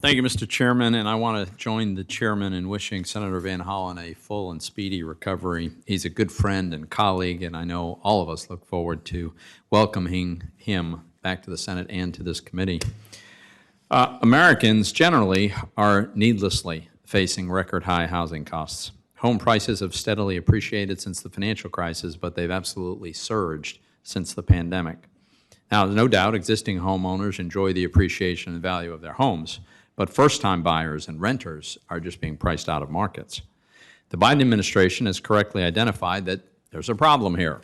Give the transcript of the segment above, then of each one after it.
Thank you, Mr. Chairman, and I want to join the chairman in wishing Senator Van Hollen a full and speedy recovery. He's a good friend and colleague, and I know all of us look forward to welcoming him back to the Senate and to this committee. Americans generally are needlessly facing record-high housing costs. Home prices have steadily appreciated since the financial crisis, but they've absolutely surged since the pandemic. Now, there's no doubt existing homeowners enjoy the appreciation and value of their homes, but first-time buyers and renters are just being priced out of markets. The Biden administration has correctly identified that there's a problem here,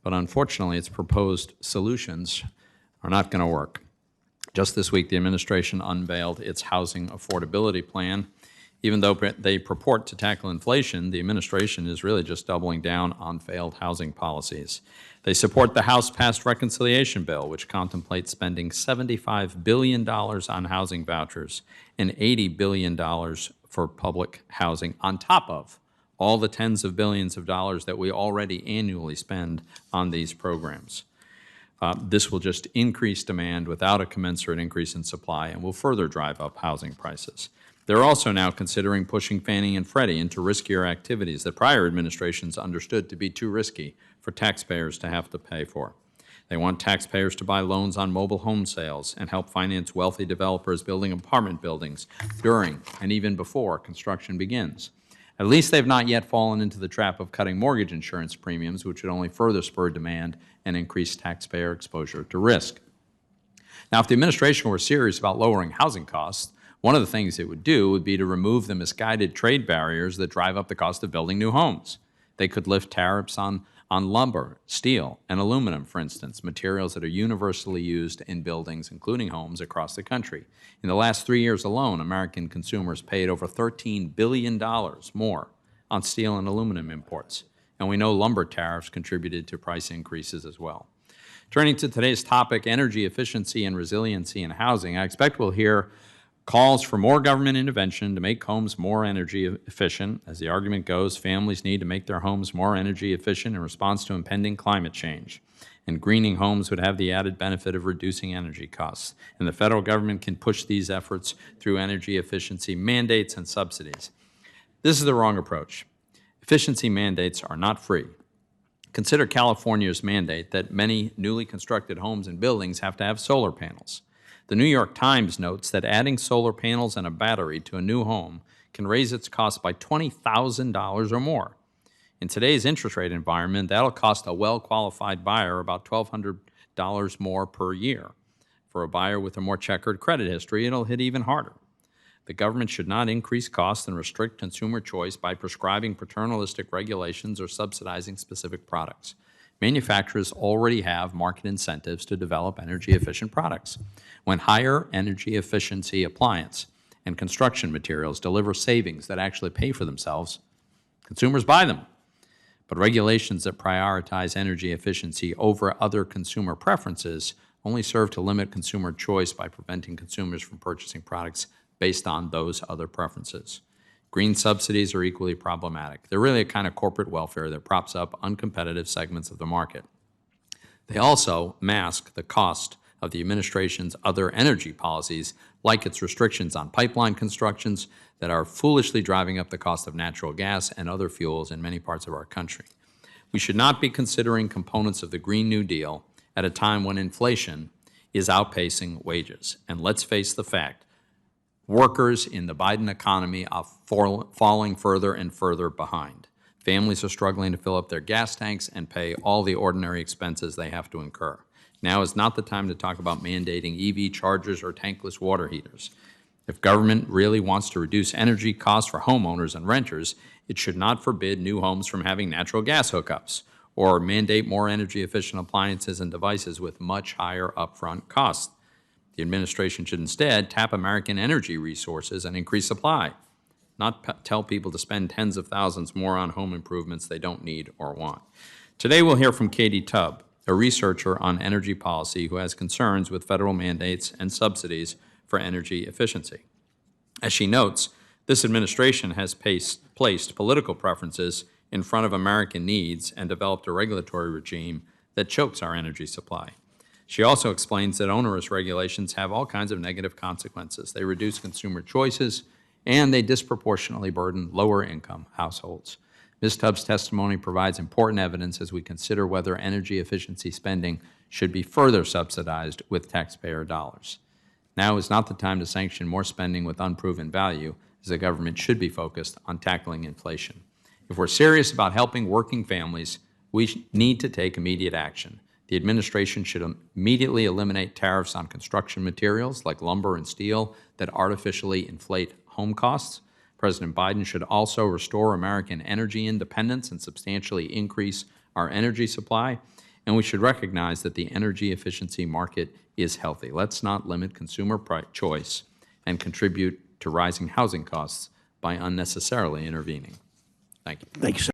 but unfortunately its proposed solutions are not going to work. Just this week, the administration unveiled its housing affordability plan. Even though they purport to tackle inflation, the administration is really just doubling down on failed housing policies. They support the House-passed reconciliation bill, which contemplates spending $75 billion on housing vouchers and $80 billion for public housing, on top of all the tens of billions of dollars that we already annually spend on these programs. This will just increase demand without a commensurate increase in supply and will further drive up housing prices. They're also now considering pushing Fannie and Freddie into riskier activities that prior administrations understood to be too risky for taxpayers to have to pay for. They want taxpayers to buy loans on mobile home sales and help finance wealthy developers building apartment buildings during and even before construction begins. At least they've not yet fallen into the trap of cutting mortgage insurance premiums, which would only further spur demand and increase taxpayer exposure to risk. Now, if the administration were serious about lowering housing costs, one of the things it would do would be to remove the misguided trade barriers that drive up the cost of building new homes. They could lift tariffs on lumber, steel, and aluminum, for instance, materials that are universally used in buildings, including homes, across the country. In the last 3 years alone, American consumers paid over $13 billion more on steel and aluminum imports. And we know lumber tariffs contributed to price increases as well. Turning to today's topic, energy efficiency and resiliency in housing, I expect we'll hear calls for more government intervention to make homes more energy efficient. As the argument goes, families need to make their homes more energy efficient in response to impending climate change. And greening homes would have the added benefit of reducing energy costs. And the federal government can push these efforts through energy efficiency mandates and subsidies. This is the wrong approach. Efficiency mandates are not free. Consider California's mandate that many newly constructed homes and buildings have to have solar panels. The New York Times notes that adding solar panels and a battery to a new home can raise its cost by $20,000 or more. In today's interest rate environment, that'll cost a well-qualified buyer about $1,200 more per year. For a buyer with a more checkered credit history, it'll hit even harder. The government should not increase costs and restrict consumer choice by prescribing paternalistic regulations or subsidizing specific products. Manufacturers already have market incentives to develop energy-efficient products. When higher energy efficiency appliance and construction materials deliver savings that actually pay for themselves, consumers buy them. But regulations that prioritize energy efficiency over other consumer preferences only serve to limit consumer choice by preventing consumers from purchasing products based on those other preferences. Green subsidies are equally problematic. They're really a kind of corporate welfare that props up uncompetitive segments of the market. They also mask the cost of the administration's other energy policies, like its restrictions on pipeline constructions that are foolishly driving up the cost of natural gas and other fuels in many parts of our country. We should not be considering components of the Green New Deal at a time when inflation is outpacing wages. And let's face the fact, workers in the Biden economy are falling further and further behind. Families are struggling to fill up their gas tanks and pay all the ordinary expenses they have to incur. Now is not the time to talk about mandating EV chargers or tankless water heaters. If government really wants to reduce energy costs for homeowners and renters, it should not forbid new homes from having natural gas hookups or mandate more energy-efficient appliances and devices with much higher upfront costs. The administration should instead tap American energy resources and increase supply, not tell people to spend tens of thousands more on home improvements they don't need or want. Today we'll hear from Katie Tubb, a researcher on energy policy who has concerns with federal mandates and subsidies for energy efficiency. As she notes, this administration has placed political preferences in front of American needs and developed a regulatory regime that chokes our energy supply. She also explains that onerous regulations have all kinds of negative consequences. They reduce consumer choices, and they disproportionately burden lower-income households. Ms. Tubbs' testimony provides important evidence as we consider whether energy efficiency spending should be further subsidized with taxpayer dollars. Now is not the time to sanction more spending with unproven value, as the government should be focused on tackling inflation. If we're serious about helping working families, we need to take immediate action. The administration should immediately eliminate tariffs on construction materials like lumber and steel that artificially inflate home costs. President Biden should also restore American energy independence and substantially increase our energy supply. And we should recognize that the energy efficiency market is healthy. Let's not limit consumer choice and contribute to rising housing costs by unnecessarily intervening. Thank you. Thank you, sir.